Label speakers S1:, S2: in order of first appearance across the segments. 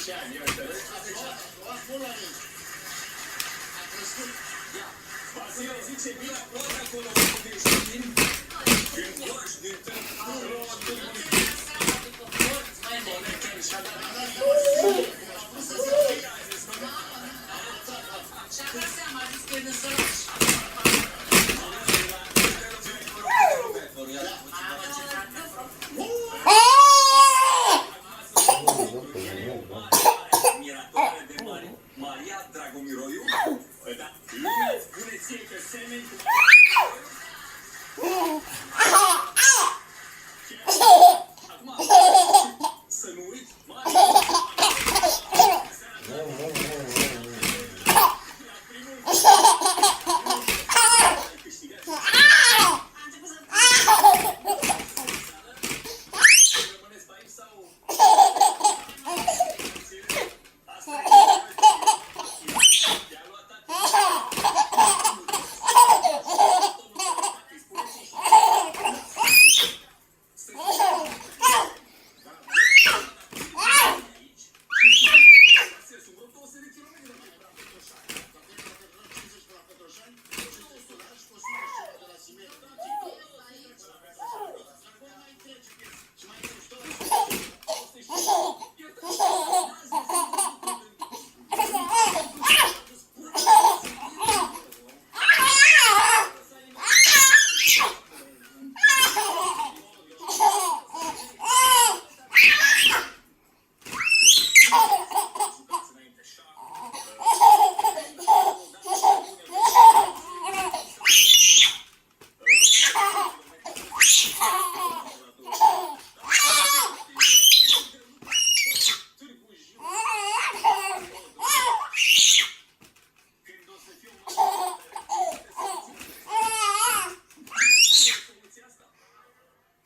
S1: 10 ani, iată. Vasile zice, vine acolo, acolo, unde ești din, din Gorj, din Târgu, Conector și-a dat și-a dat seama, a zis că e de săraci. Admiratoare de Maria Dragomiroiu, da, lumea îți spune ție că semeni cu... Acum, să nu uiți, Maria...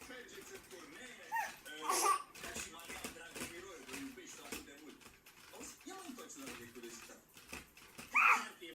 S1: Mergeți în turnee,